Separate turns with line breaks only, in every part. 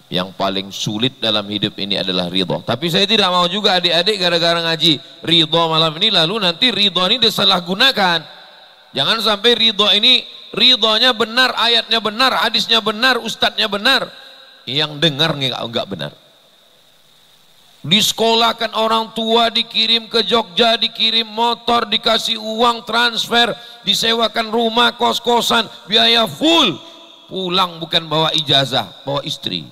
Yang paling sulit dalam hidup ini adalah ridho. Tapi saya tidak mau juga adik-adik gara-gara ngaji ridho malam ini lalu nanti ridho ini disalahgunakan. Jangan sampai ridho ini ridhonya benar, ayatnya benar, hadisnya benar, ustadznya benar, yang dengar enggak benar. Disekolahkan orang tua, dikirim ke Jogja, dikirim motor, dikasih uang transfer, disewakan rumah, kos-kosan, biaya full, pulang bukan bawa ijazah, bawa istri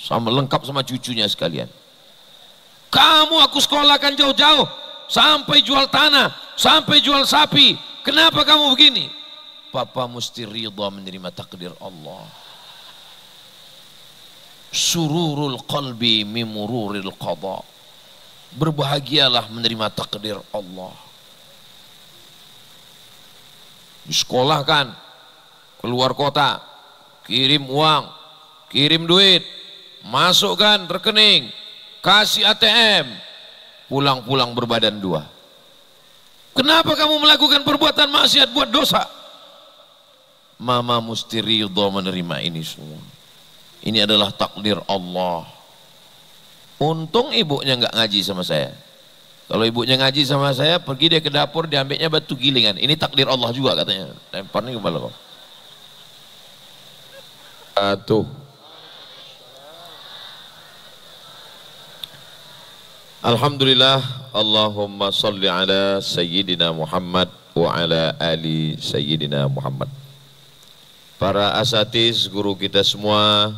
sama lengkap sama cucunya sekalian. Kamu aku sekolahkan jauh-jauh sampai jual tanah, sampai jual sapi, kenapa kamu begini? Papa mesti ridha menerima takdir Allah. Sururul qalbi mimururil qada. Berbahagialah menerima takdir Allah. Disekolahkan, keluar kota, kirim uang, kirim duit, masukkan rekening, kasih ATM, pulang-pulang berbadan dua. Kenapa kamu melakukan perbuatan maksiat, buat dosa? Mama mesti ridha menerima ini semua. Ini adalah takdir Allah. Untung ibunya nggak ngaji sama saya. Kalau ibunya ngaji sama saya, pergi dia ke dapur, diambilnya batu gilingan. Ini takdir Allah juga katanya. Lemparnya kepala kau. Tuh. Alhamdulillah, Allahumma salli ala Sayyidina Muhammad wa ala ali Sayyidina Muhammad. Para asatiz, guru kita semua,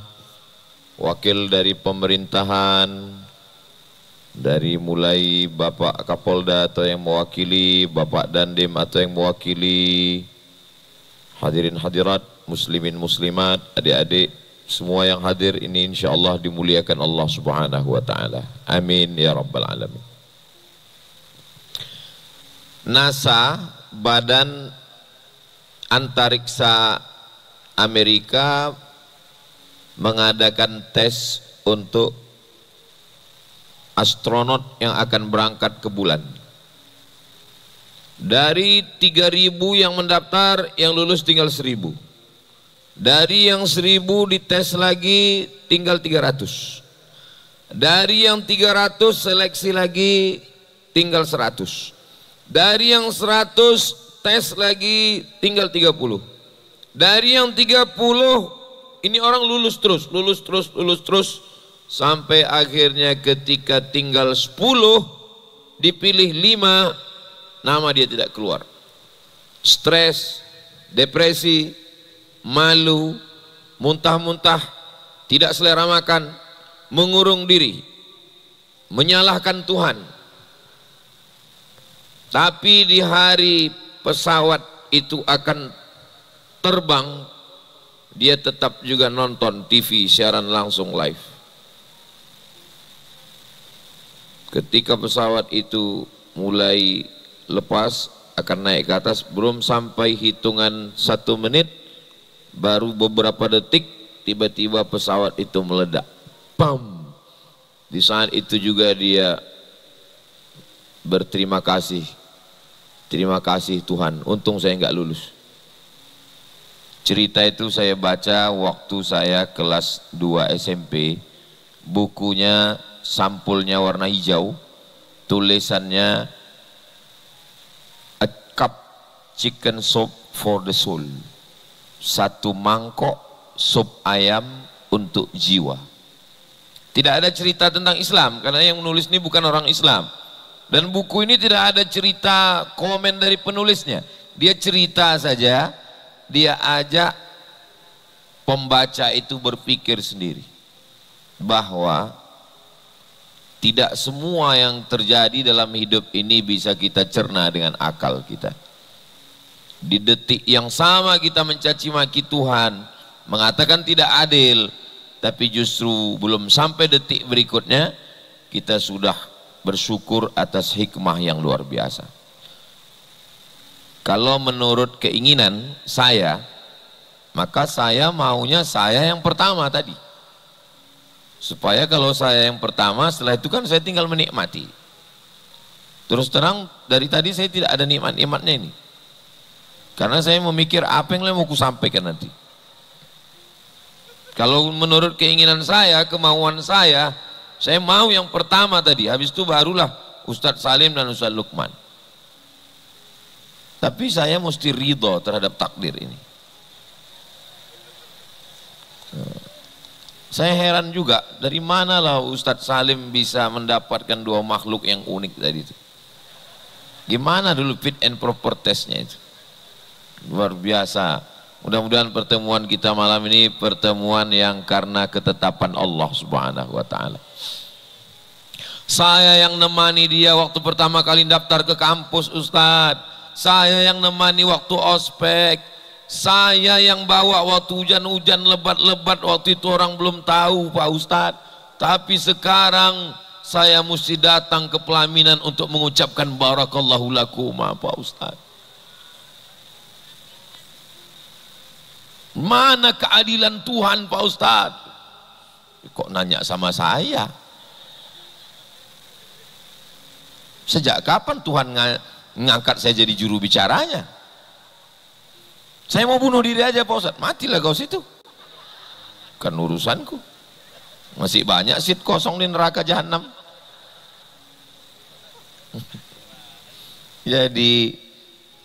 wakil dari pemerintahan, dari mulai Bapak Kapolda atau yang mewakili, Bapak Dandim atau yang mewakili, hadirin hadirat, muslimin muslimat, adik-adik, semua yang hadir ini insyaallah dimuliakan Allah Subhanahu wa taala. Amin ya rabbal alamin. NASA, Badan Antariksa Amerika, mengadakan tes untuk astronot yang akan berangkat ke bulan. Dari 3.000 yang mendaftar, yang lulus tinggal 1.000. Dari yang 1.000 dites lagi tinggal 300. Dari yang 300 seleksi lagi tinggal 100. Dari yang 100 tes lagi tinggal 30. Dari yang 30 ini orang lulus terus sampai akhirnya ketika tinggal 10 dipilih 5, nama dia tidak keluar. Stres, depresi, malu, muntah-muntah, tidak selera makan, mengurung diri, menyalahkan Tuhan. Tapi di hari pesawat itu akan terbang, dia tetap juga nonton TV siaran langsung live. Ketika pesawat itu mulai lepas, akan naik ke atas, belum sampai hitungan 1 menit, baru beberapa detik tiba-tiba pesawat itu meledak. Pam. Di saat itu juga dia berterima kasih. Terima kasih Tuhan, untung saya nggak lulus. Cerita itu saya baca waktu saya kelas 2 SMP. Bukunya sampulnya warna hijau, tulisannya A cup chicken soup for the soul. 1 mangkok sup ayam untuk jiwa. Tidak ada cerita tentang Islam karena yang menulis ini bukan orang Islam. Dan buku ini tidak ada cerita komen dari penulisnya. Dia cerita saja, dia ajak pembaca itu berpikir sendiri bahwa tidak semua yang terjadi dalam hidup ini bisa kita cerna dengan akal kita. Di detik yang sama kita mencaci maki Tuhan, mengatakan tidak adil, tapi justru belum sampai detik berikutnya kita sudah bersyukur atas hikmah yang luar biasa. Kalau menurut keinginan saya, maka saya maunya saya yang pertama tadi. Supaya kalau saya yang pertama, setelah itu kan saya tinggal menikmati. Terus terang dari tadi saya tidak ada nikmat-nikmatnya ini. Karena saya memikir apa yang mau ku sampaikan nanti. Kalau menurut keinginan saya, kemauan saya mau yang pertama tadi, habis itu barulah Ustadz Salim dan Ustadz Lukman. Tapi saya mesti ridho terhadap takdir ini. Saya heran juga, dari manalah Ustadz Salim bisa mendapatkan dua makhluk yang unik tadi itu. Gimana dulu fit and proper testnya itu? Luar biasa. Mudah-mudahan pertemuan kita malam ini pertemuan yang karena ketetapan Allah Subhanahu wa taala. Saya yang nemani dia waktu pertama kali daftar ke kampus, Ustadz. Saya yang nemani waktu ospek. Saya yang bawa waktu hujan-hujan lebat-lebat, waktu itu orang belum tahu Pak Ustadz. Tapi sekarang saya mesti datang ke pelaminan untuk mengucapkan barakallahu lakum Pak Ustadz. Mana keadilan Tuhan Pak Ustadz? Kok nanya sama saya? Sejak kapan Tuhan ngangkat saya jadi juru bicaranya? Saya mau bunuh diri aja Pak Ustadz. Matilah kau situ. Kan urusanku. Masih banyak seat kosong di neraka jahanam. Jadi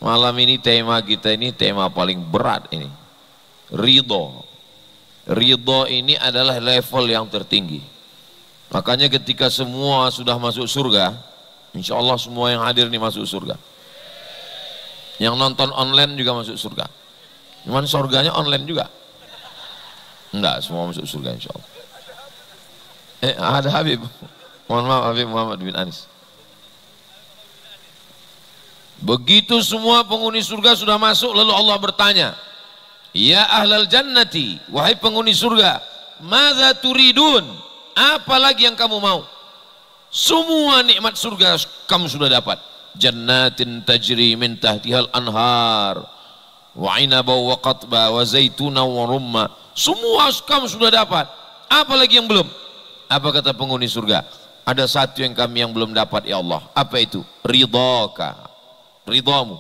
malam ini tema kita ini tema paling berat ini. Ridho. Ridho ini adalah level yang tertinggi. Makanya ketika semua sudah masuk surga, insya Allah semua yang hadir ini masuk surga. Yang nonton online juga masuk surga. Cuman surganya online juga. Enggak, semua masuk surga insya Allah. Ada Habib. Mohon maaf, Habib Muhammad bin Anis. Begitu semua penghuni surga sudah masuk, lalu Allah bertanya, ya ahlal jannati, wahai penghuni surga, madza turidun? Apa lagi yang kamu mau? Semua nikmat surga kamu sudah dapat. Jannatin tajri min tahtihal anhar, wa inaba wa qatba wa zaituna wa rumma. Semua kamu sudah dapat. Apa lagi yang belum? Apa kata penghuni surga? Ada satu yang kami yang belum dapat ya Allah. Apa itu? Ridhaka. Ridhamu.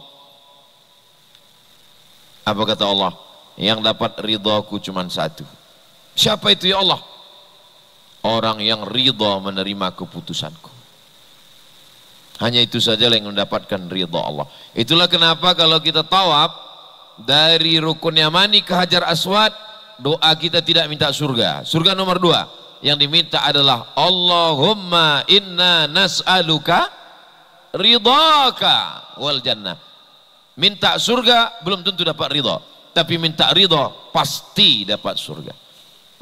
Apa kata Allah? Yang dapat ridhaku cuma satu. Siapa itu ya Allah? Orang yang ridha menerima keputusanku. Hanya itu saja yang mendapatkan ridha Allah. Itulah kenapa kalau kita tawaf dari Rukun Yamani ke Hajar Aswad, doa kita tidak minta surga. Surga nomor 2 yang diminta adalah Allahumma inna nas'aluka ridhaka wal jannah. Minta surga belum tentu dapat ridha, tapi minta ridha pasti dapat surga.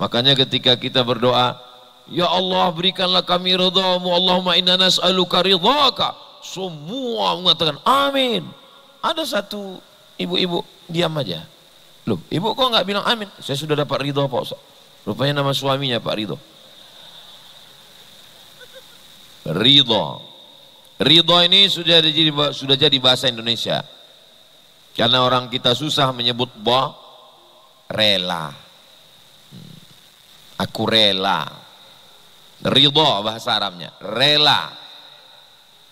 Makanya ketika kita berdoa, ya Allah berikanlah kami ridhamu, Allahumma inna nas'aluka ridhaka, semua mengatakan amin. Ada satu ibu-ibu diam aja. Loh, ibu kok nggak bilang amin? Saya sudah dapat ridho Pak Ustaz. Rupanya nama suaminya Pak Ridho. Ridho. Ridho ini sudah jadi bahasa Indonesia. Karena orang kita susah menyebut rela. Aku rela. Ridho bahasa Arabnya, rela.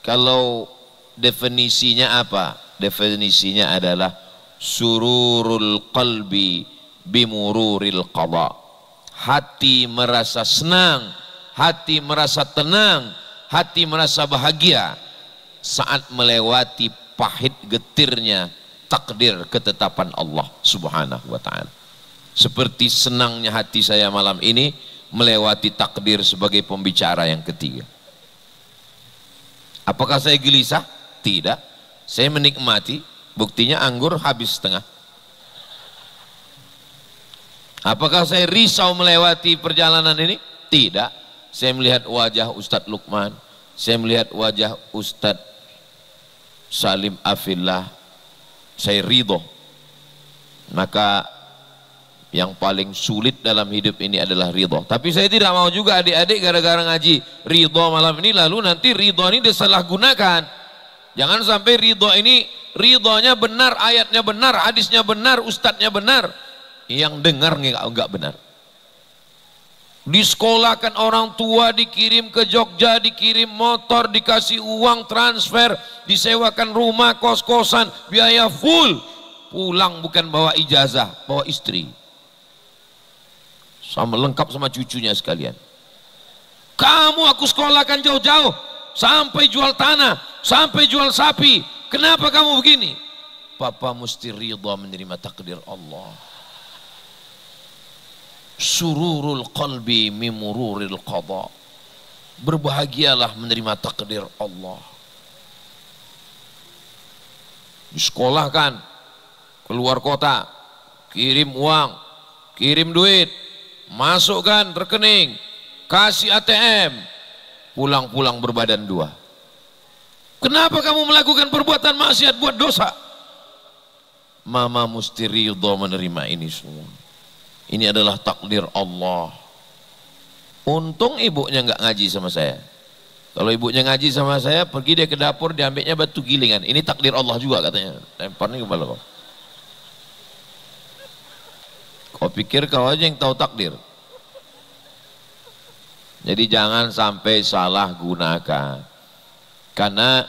Kalau definisinya apa? Definisinya adalah sururul qalbi bimururil qada. Hati merasa senang, hati merasa tenang, hati merasa bahagia saat melewati pahit getirnya takdir ketetapan Allah Subhanahu wa taala. Seperti senangnya hati saya malam ini melewati takdir sebagai pembicara yang ketiga. Apakah saya gelisah? Tidak. Saya menikmati. Buktinya anggur habis setengah. Apakah saya risau melewati perjalanan ini? Tidak. Saya melihat wajah Ustadz Lukman, saya melihat wajah Ustadz Salim Afillah, saya ridho. Maka yang paling sulit dalam hidup ini adalah ridho. Tapi saya tidak mau juga adik-adik gara-gara ngaji ridho malam ini lalu nanti ridho ini disalahgunakan. Jangan sampai ridho ini ridhonya benar, ayatnya benar, hadisnya benar, ustadznya benar, yang dengar enggak benar. Disekolahkan orang tua, dikirim ke Jogja, dikirim motor, dikasih uang transfer, disewakan rumah, kos-kosan, biaya full. Pulang bukan bawa ijazah, bawa istri. sama lengkap sama cucunya sekalian. Kamu aku sekolahkan jauh-jauh, sampai jual tanah, sampai jual sapi. Kenapa kamu begini? Papa mesti ridha menerima takdir Allah. Sururul qalbi mimururil qada. Berbahagialah menerima takdir Allah. Disekolahkan, keluar kota, kirim uang, kirim duit, masukkan rekening, kasih ATM, pulang-pulang berbadan dua. Kenapa kamu melakukan perbuatan maksiat, buat dosa? Mama mesti ridha menerima ini semua. Ini adalah takdir Allah. Untung ibunya nggak ngaji sama saya. Kalau ibunya ngaji sama saya, pergi dia ke dapur, diambilnya batu gilingan. Ini takdir Allah juga katanya. Lemparnya kepala kau. Kau pikir kau aja yang tahu takdir. Jadi jangan sampai salah gunakan. Karena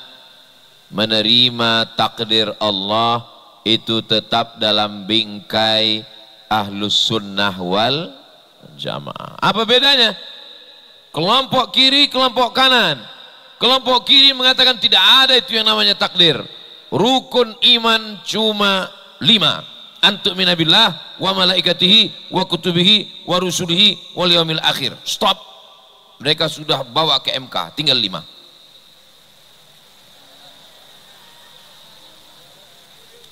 menerima takdir Allah itu tetap dalam bingkai ahlus sunnah wal jamaah. Apa bedanya? Kelompok kiri, kelompok kanan. Kelompok kiri mengatakan tidak ada itu yang namanya takdir. Rukun iman cuma 5. Antu'mina billah wa malaikatihi wa kutubihi wa rusulihi wal yaumil akhir. Stop. Mereka sudah bawa ke MK, tinggal 5.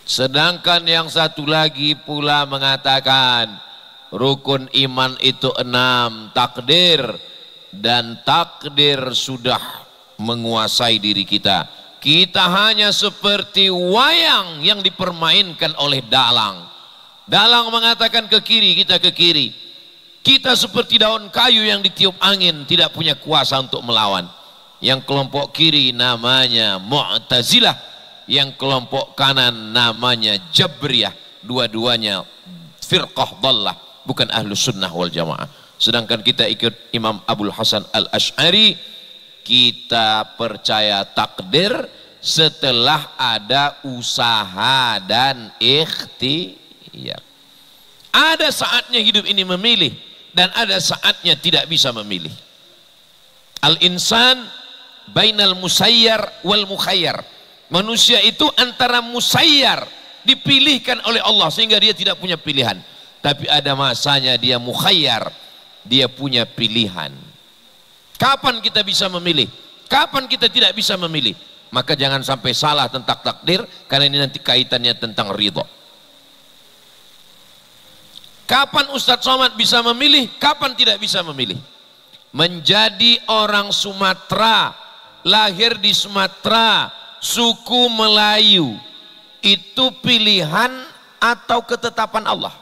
Sedangkan yang satu lagi pula mengatakan rukun iman itu 6, takdir, dan takdir sudah menguasai diri kita. Kita hanya seperti wayang yang dipermainkan oleh dalang. Dalang mengatakan ke kiri, kita ke kiri. Kita seperti daun kayu yang ditiup angin, tidak punya kuasa untuk melawan. Yang kelompok kiri namanya Mu'tazilah, yang kelompok kanan namanya Jabriyah. Dua-duanya firqah dhallah, bukan ahlus sunnah wal jamaah. Sedangkan kita ikut Imam Abul Hasan Al-Asy'ari, kita percaya takdir setelah ada usaha dan ikhtiar. Ada saatnya hidup ini memilih, dan ada saatnya tidak bisa memilih. Al-insan bainal musayyar wal mukhayyar. Manusia itu antara musayyar, dipilihkan oleh Allah sehingga dia tidak punya pilihan. Tapi ada masanya dia mukhayyar, dia punya pilihan. Kapan kita bisa memilih? Kapan kita tidak bisa memilih? Maka jangan sampai salah tentang takdir, karena ini nanti kaitannya tentang ridha. Kapan Ustadz Somad bisa memilih? Kapan tidak bisa memilih? Menjadi orang Sumatera, lahir di Sumatera, suku Melayu, itu pilihan atau ketetapan Allah?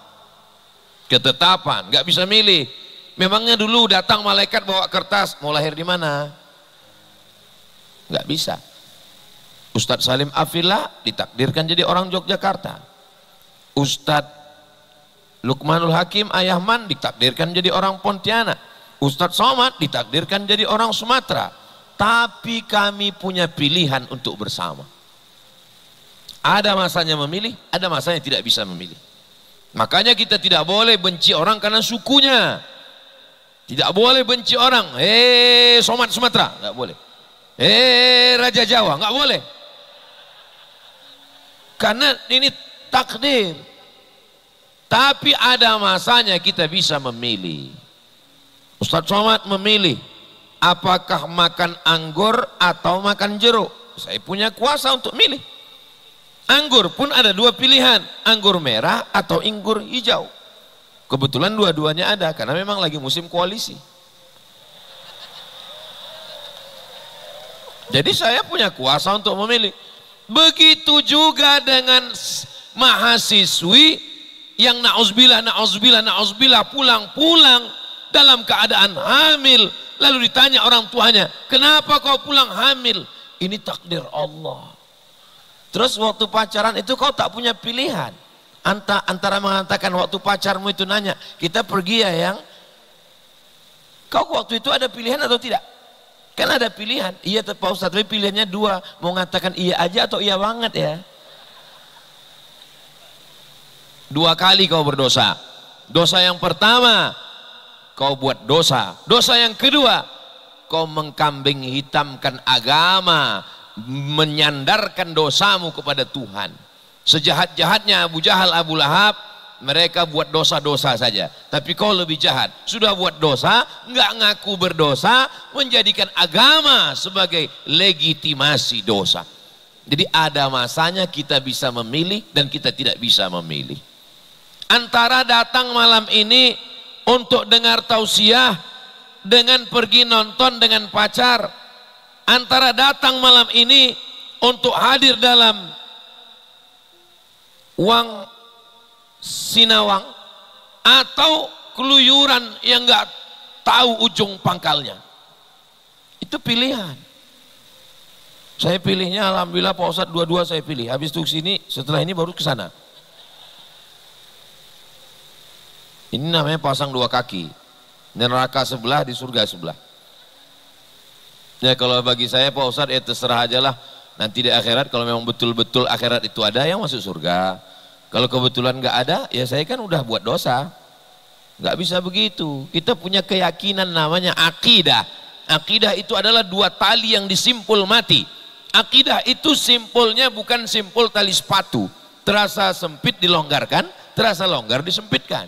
Ketetapan, nggak bisa milih. Memangnya dulu datang malaikat bawa kertas, mau lahir di mana? Nggak bisa. Ustadz Salim Afillah ditakdirkan jadi orang Yogyakarta. Ustadz Lukmanul Hakim Ayahman ditakdirkan jadi orang Pontianak. Ustadz Somad ditakdirkan jadi orang Sumatera. Tapi kami punya pilihan untuk bersama. Ada masanya memilih, ada masanya tidak bisa memilih. Makanya kita tidak boleh benci orang karena sukunya. Tidak boleh benci orang, Somad Sumatera, nggak boleh. Raja Jawa, nggak boleh. Karena ini takdir. Tapi ada masanya kita bisa memilih. Ustadz Somad memilih apakah makan anggur atau makan jeruk. Saya punya kuasa untuk milih. Anggur pun ada 2 pilihan, anggur merah atau anggur hijau. Kebetulan dua-duanya ada karena memang lagi musim koalisi. Jadi saya punya kuasa untuk memilih. Begitu juga dengan mahasiswi yang na'udzubillah pulang-pulang dalam keadaan hamil, lalu ditanya orang tuanya, kenapa kau pulang hamil? Ini takdir Allah. Terus waktu pacaran itu kau tak punya pilihan. Antara mengatakan waktu pacarmu itu nanya, kita pergi ya yang, kau waktu itu ada pilihan atau tidak? Kan ada pilihan. Iya Pak Ustadz, tapi pilihannya 2, mau mengatakan iya aja atau iya banget ya. 2 kali kau berdosa. Dosa yang pertama, kau buat dosa. Dosa yang kedua, kau mengkambing hitamkan agama, menyandarkan dosamu kepada Tuhan. Sejahat-jahatnya Abu Jahal, Abu Lahab, mereka buat dosa-dosa saja, tapi kau lebih jahat. Sudah buat dosa, nggak ngaku berdosa, menjadikan agama sebagai legitimasi dosa. Jadi ada masanya kita bisa memilih dan kita tidak bisa memilih. Antara datang malam ini untuk dengar tausiah dengan pergi nonton dengan pacar, antara datang malam ini untuk hadir dalam uang sinawang atau keluyuran yang nggak tahu ujung pangkalnya, itu pilihan. Saya pilihnya alhamdulillah Pak Ustadz, dua-dua saya pilih. Habis itu sini, setelah ini baru ke sana. Ini namanya pasang dua kaki, neraka sebelah, di surga sebelah. Ya kalau bagi saya Pak Ustadz, ya terserah aja lah. Nanti di akhirat kalau memang betul-betul akhirat itu ada, yang masuk surga. Kalau kebetulan nggak ada, ya saya kan udah buat dosa. Nggak bisa begitu. Kita punya keyakinan namanya akidah. Akidah itu adalah dua tali yang disimpul mati. Akidah itu simpulnya bukan simpul tali sepatu, terasa sempit dilonggarkan, terasa longgar disempitkan.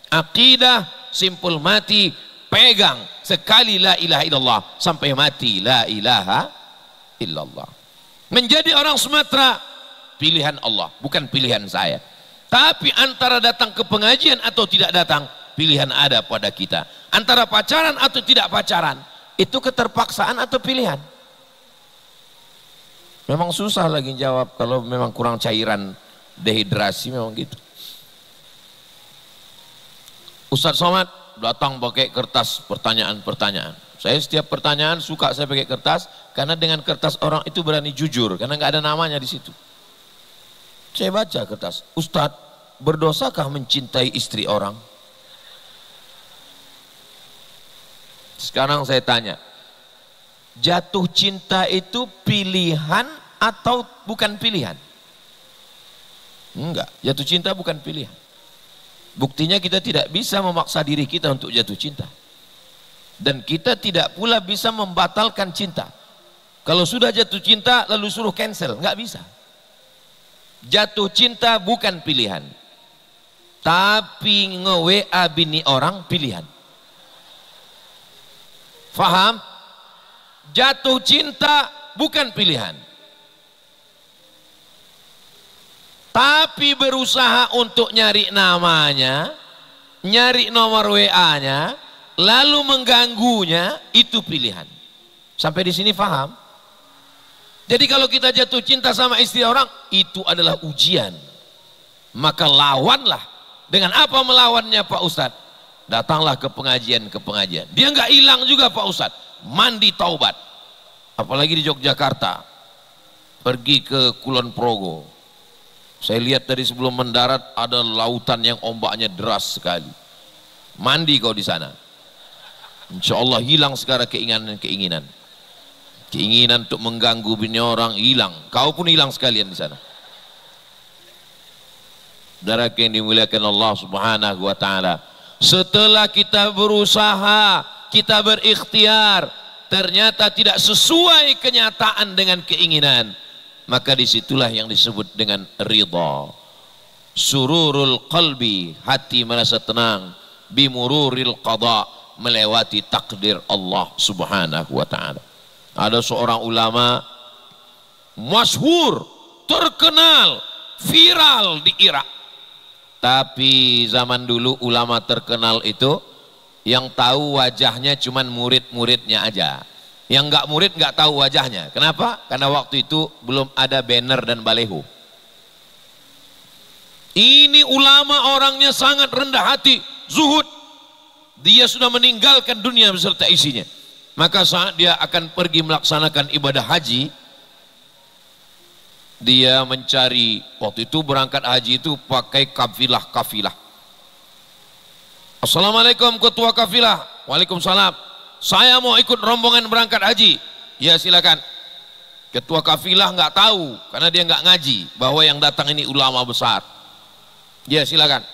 Akidah simpul mati, pegang sekali la ilaha illallah sampai mati la ilaha illallah. Menjadi orang Sumatera pilihan Allah, bukan pilihan saya. Tapi antara datang ke pengajian atau tidak datang, pilihan ada pada kita. Antara pacaran atau tidak pacaran, itu keterpaksaan atau pilihan. Memang susah lagi jawab kalau memang kurang cairan, dehidrasi memang gitu. Ustadz Somad datang pakai kertas pertanyaan-pertanyaan. Saya setiap pertanyaan suka saya pakai kertas, karena dengan kertas orang itu berani jujur, karena nggak ada namanya di situ. Saya baca kertas, Ustadz, berdosakah mencintai istri orang? Sekarang saya tanya, jatuh cinta itu pilihan atau bukan pilihan? Enggak, jatuh cinta bukan pilihan. Buktinya kita tidak bisa memaksa diri kita untuk jatuh cinta. Dan kita tidak pula bisa membatalkan cinta. Kalau sudah jatuh cinta lalu suruh cancel, enggak bisa. Jatuh cinta bukan pilihan. Tapi nge-WA bini orang pilihan. Faham? Jatuh cinta bukan pilihan. Tapi berusaha untuk nyari namanya, nyari nomor WA-nya, lalu mengganggunya, itu pilihan. Sampai di sini faham? Jadi kalau kita jatuh cinta sama istri orang, itu adalah ujian. Maka lawanlah. Dengan apa melawannya Pak Ustadz? Datanglah ke pengajian. Dia nggak hilang juga Pak Ustadz. Mandi taubat. Apalagi di Yogyakarta. Pergi ke Kulon Progo. Saya lihat dari sebelum mendarat ada lautan yang ombaknya deras sekali. Mandi kau di sana. Insya Allah hilang sekarang keinginan. Keinginan untuk mengganggu bini orang hilang. Kau pun hilang sekalian di sana. Saudara yang dimuliakan Allah Subhanahu wa taala. Setelah kita berusaha, kita berikhtiar, ternyata tidak sesuai kenyataan dengan keinginan, maka disitulah yang disebut dengan ridha. Sururul qalbi, hati merasa tenang, bimururil qada, melewati takdir Allah Subhanahu wa taala. Ada seorang ulama masyhur, terkenal, viral di Irak. Tapi zaman dulu ulama terkenal itu yang tahu wajahnya cuman murid-muridnya aja. Yang nggak murid nggak tahu wajahnya. Kenapa? Karena waktu itu belum ada banner dan baleho. Ini ulama orangnya sangat rendah hati, zuhud. Dia sudah meninggalkan dunia beserta isinya. Maka saat dia akan pergi melaksanakan ibadah haji, dia mencari, waktu itu berangkat haji itu pakai kafilah. Assalamualaikum ketua kafilah. Waalaikumsalam. Saya mau ikut rombongan berangkat haji. Ya silakan. Ketua kafilah nggak tahu karena dia nggak ngaji bahwa yang datang ini ulama besar. Ya silakan.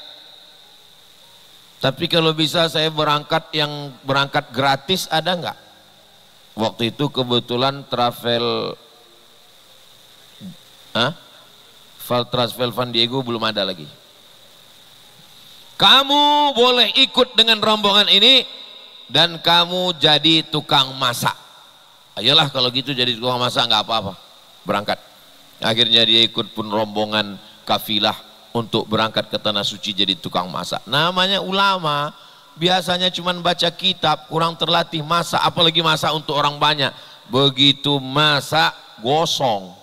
Tapi kalau bisa saya berangkat, yang berangkat gratis ada nggak? Waktu itu kebetulan travel San Diego belum ada lagi. Kamu boleh ikut dengan rombongan ini dan kamu jadi tukang masak. Ayolah kalau gitu jadi tukang masak, nggak apa-apa, berangkat. Akhirnya dia ikut pun rombongan kafilah untuk berangkat ke tanah suci jadi tukang masak. Namanya ulama, biasanya cuma baca kitab, kurang terlatih masak, apalagi masak untuk orang banyak. Begitu masak, gosong,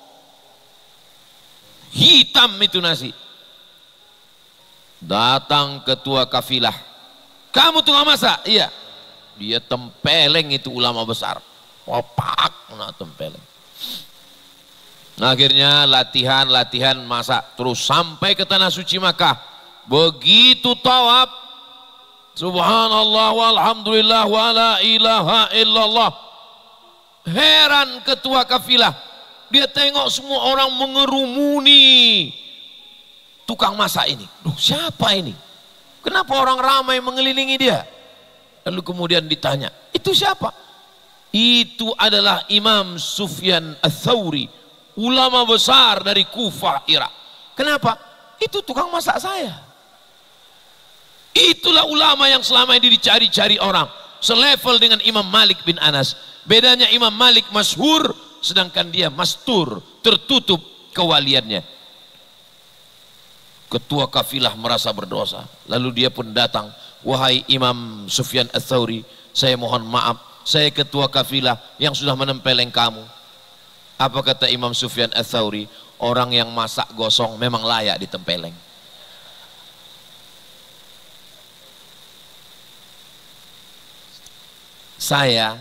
hitam itu nasi. Datang ketua kafilah, kamu tukang masak? Iya. Dia tempeleng itu ulama besar, opak, tempeleng. Nah, akhirnya latihan masak terus sampai ke tanah suci Makkah. Begitu tawaf, subhanallah walhamdulillah wala ilaha illallah. Heran ketua kafilah, dia tengok semua orang mengerumuni tukang masak ini. Loh, siapa ini? Kenapa orang ramai mengelilingi dia? Lalu kemudian ditanya, itu siapa? Itu adalah Imam Sufyan Ats-Tsauri, ulama besar dari Kufah, Irak. Kenapa? Itu tukang masak saya. Itulah ulama yang selama ini dicari-cari orang, selevel dengan Imam Malik bin Anas. Bedanya Imam Malik masyhur, sedangkan dia mastur, tertutup kewaliannya. Ketua kafilah merasa berdosa, lalu dia pun datang, wahai Imam Sufyan Ats-Tsauri, saya mohon maaf, saya ketua kafilah yang sudah menempeleng kamu. Apa kata Imam Sufyan Ats-Tsauri? Orang yang masak gosong memang layak ditempeleng. Saya,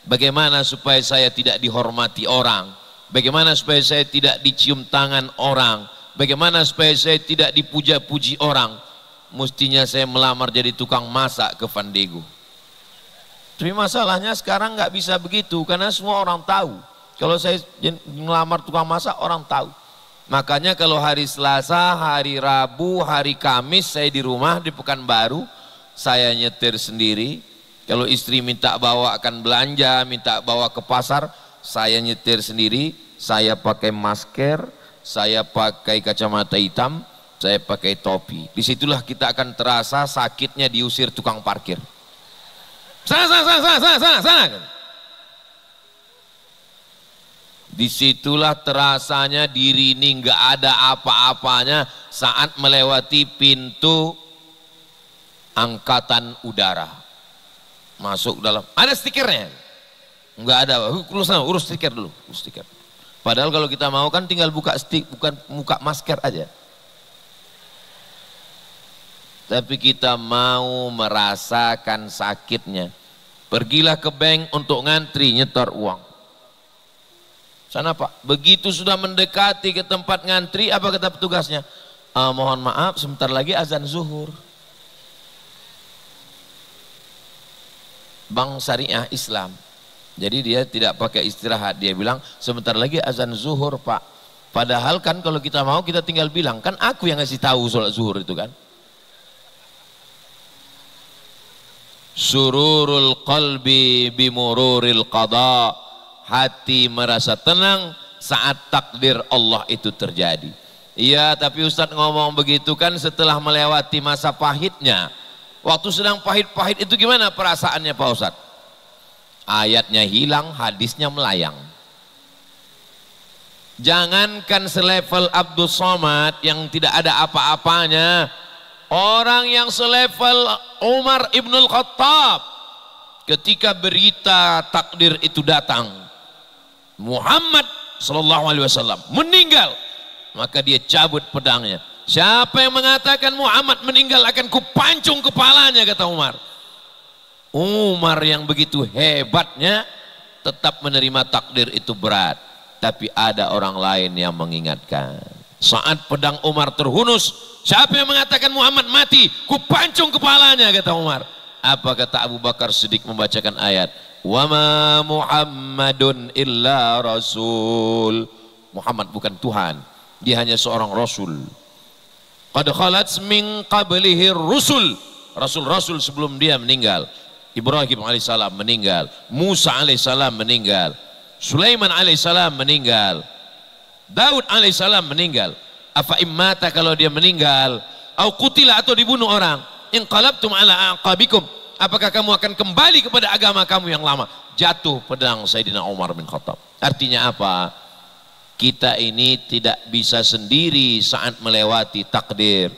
bagaimana supaya saya tidak dihormati orang? Bagaimana supaya saya tidak dicium tangan orang? Bagaimana supaya saya tidak dipuja-puji orang? Mestinya saya melamar jadi tukang masak ke San Diego. Tapi masalahnya sekarang nggak bisa begitu, karena semua orang tahu. Kalau saya melamar tukang masak, orang tahu. Makanya kalau hari Selasa, hari Rabu, hari Kamis saya di rumah di Pekanbaru, saya nyetir sendiri. Kalau istri minta bawa akan belanja, minta bawa ke pasar, saya nyetir sendiri. Saya pakai masker, saya pakai kacamata hitam, saya pakai topi. Disitulah kita akan terasa sakitnya diusir tukang parkir. Sana. Disitulah terasanya diri ini nggak ada apa-apanya saat melewati pintu angkatan udara. Masuk dalam, ada stikernya? Nggak ada. Urus stiker dulu, urus stiker. Padahal kalau kita mau kan tinggal buka bukan buka masker aja. Tapi kita mau merasakan sakitnya. Pergilah ke bank untuk ngantri nyetor uang. Sana Pak, begitu sudah mendekati ke tempat ngantri, apa kata petugasnya? Mohon maaf, sebentar lagi azan zuhur. Bank Syariah Islam. Jadi dia tidak pakai istirahat, dia bilang sebentar lagi azan zuhur Pak. Padahal kan kalau kita mau kita tinggal bilang, kan aku yang ngasih tahu sholat zuhur itu kan. Sururul qalbi bimururil qada, hati merasa tenang saat takdir Allah itu terjadi. Iya, tapi Ustadz ngomong begitu kan setelah melewati masa pahitnya. Waktu sedang pahit-pahit itu gimana perasaannya Pak Ustadz? Ayatnya hilang, hadisnya melayang. Jangankan selevel Abdul Somad yang tidak ada apa-apanya, orang yang selevel Umar Ibnul Khattab, ketika berita takdir itu datang, Muhammad sallallahu alaihi wasallam meninggal, maka dia cabut pedangnya. Siapa yang mengatakan Muhammad meninggal akan kupancung kepalanya, kata Umar. Umar yang begitu hebatnya tetap menerima takdir itu berat, tapi ada orang lain yang mengingatkan. Saat pedang Umar terhunus, siapa yang mengatakan Muhammad mati, kupancung kepalanya, kata Umar. Apa kata Abu Bakar Siddiq membacakan ayat, wa ma Muhammadun illa rasul. Muhammad bukan Tuhan, dia hanya seorang rasul. Qad khalat min qablihi rusul rasul-rasul sebelum dia meninggal. Ibrahim alaihissalam meninggal, Musa alaihissalam meninggal, Sulaiman alaihissalam meninggal, Daud alaihissalam meninggal. Afa immata, kalau dia meninggal, au qutila, atau dibunuh orang, inqalabtum ala aqabikum, apakah kamu akan kembali kepada agama kamu yang lama? Jatuh pedang Sayyidina Umar bin Khattab. Artinya apa? Kita ini tidak bisa sendiri saat melewati takdir.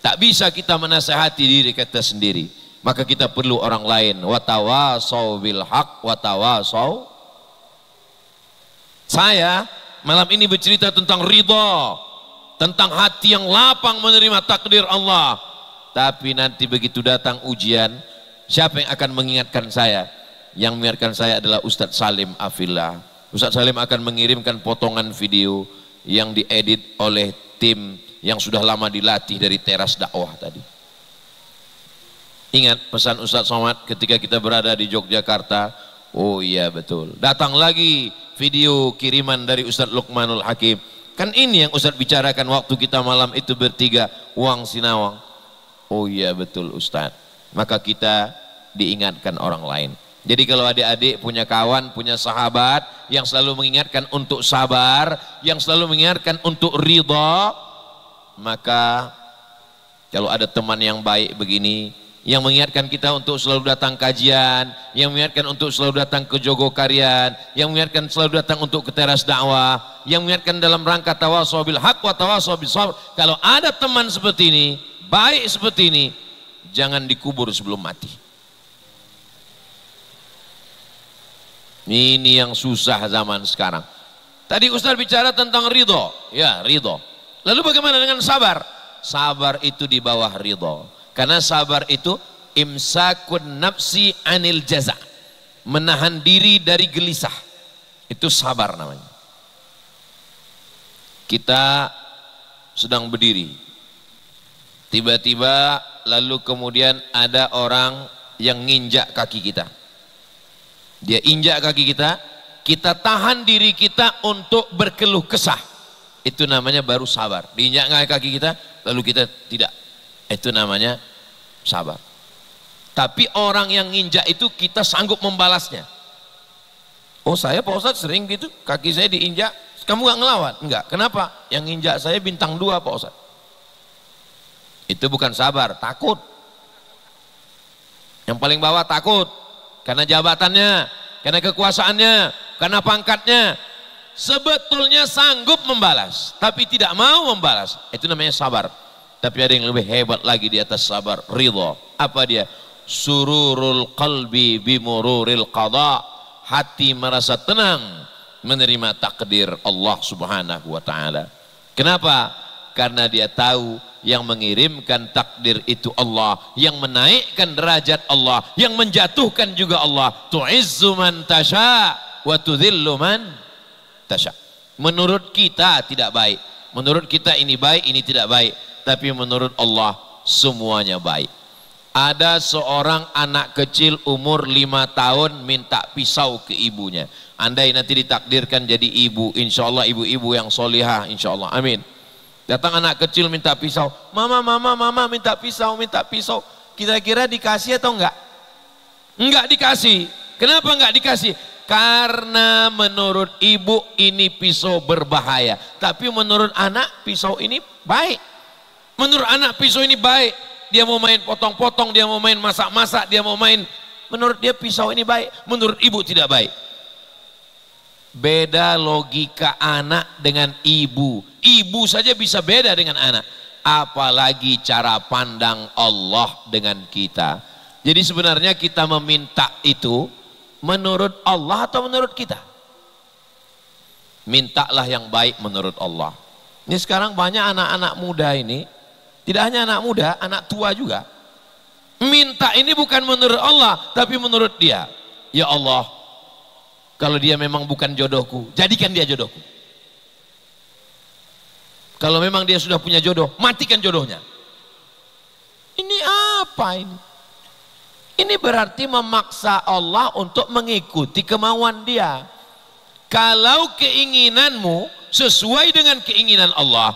Tak bisa kita menasihati diri kita sendiri. Maka kita perlu orang lain. Watawasau bil haq watawasau. Saya malam ini bercerita tentang ridha, tentang hati yang lapang menerima takdir Allah. Tapi nanti begitu datang ujian, siapa yang akan mengingatkan saya? Yang mengingatkan saya adalah Ustadz Salim Afillah. Ustadz Salim akan mengirimkan potongan video yang diedit oleh tim yang sudah lama dilatih dari teras dakwah tadi. Ingat pesan Ustadz Somad ketika kita berada di Yogyakarta. Oh iya betul, datang lagi video kiriman dari Ustadz Luqmanul Hakim. Kan ini yang Ustadz bicarakan waktu kita malam itu bertiga, Wang Sinawang. Oh iya betul Ustadz. Maka kita diingatkan orang lain. Jadi kalau adik-adik punya kawan, punya sahabat yang selalu mengingatkan untuk sabar, yang selalu mengingatkan untuk ridha, maka kalau ada teman yang baik begini, yang mengingatkan kita untuk selalu datang kajian, yang mengingatkan untuk selalu datang ke Jogokarian, yang mengingatkan selalu datang untuk ke teras dakwah, yang mengingatkan dalam rangka tawasau bil haq wa tawasau bis sabr. Kalau ada teman seperti ini, baik seperti ini, jangan dikubur sebelum mati. Ini yang susah zaman sekarang. Tadi Ustaz bicara tentang ridho, ya ridho. Lalu bagaimana dengan sabar? Sabar itu di bawah ridho. Karena sabar itu imsakun nafsi anil jaza, menahan diri dari gelisah. Itu sabar namanya. Kita sedang berdiri, tiba-tiba lalu kemudian ada orang yang nginjak kaki kita. Dia injak kaki kita, kita tahan diri kita untuk berkeluh kesah. Itu namanya baru sabar. Diinjak kaki kita, lalu kita tidak. Itu namanya sabar. Tapi orang yang nginjak itu kita sanggup membalasnya. Oh saya Pak Ustadz sering gitu, kaki saya diinjak, kamu gak ngelawan? Enggak, kenapa? Yang nginjak saya bintang 2 Pak Ustadz. Itu bukan sabar, takut. Yang paling bawah takut. Karena jabatannya, karena kekuasaannya, karena pangkatnya. Sebetulnya sanggup membalas, tapi tidak mau membalas. Itu namanya sabar. Tapi ada yang lebih hebat lagi di atas sabar, ridha. Apa dia? Sururul qalbi bimururil qada. Hati merasa tenang menerima takdir Allah subhanahu wa ta'ala. Kenapa? Karena dia tahu yang mengirimkan takdir itu Allah, yang menaikkan derajat Allah, yang menjatuhkan juga Allah. Tu'izzu man tasha wa tudhillu man tasha. Menurut kita tidak baik, menurut kita ini baik, ini tidak baik, tapi menurut Allah semuanya baik. Ada seorang anak kecil umur 5 tahun minta pisau ke ibunya. Andai nanti ditakdirkan jadi ibu, insya Allah ibu-ibu yang solihah, insya Allah, amin. Datang anak kecil minta pisau, mama minta pisau, minta pisau. Kira-kira dikasih atau enggak? Enggak dikasih. Kenapa enggak dikasih? Karena menurut ibu ini pisau berbahaya. Tapi menurut anak pisau ini baik. Menurut anak pisau ini baik. Dia mau main potong-potong, dia mau main masak-masak, dia mau main. Menurut dia pisau ini baik. Menurut ibu tidak baik. Beda logika anak dengan ibu. Ibu saja bisa beda dengan anak, apalagi cara pandang Allah dengan kita. Jadi sebenarnya kita meminta itu menurut Allah atau menurut kita? Mintalah yang baik menurut Allah. Ini sekarang banyak anak-anak muda ini, tidak hanya anak muda, anak tua juga. Minta ini bukan menurut Allah, tapi menurut dia. Ya Allah, kalau dia memang bukan jodohku, jadikan dia jodohku. Kalau memang dia sudah punya jodoh, matikan jodohnya. Ini apa ini? Ini berarti memaksa Allah untuk mengikuti kemauan dia. Kalau keinginanmu sesuai dengan keinginan Allah,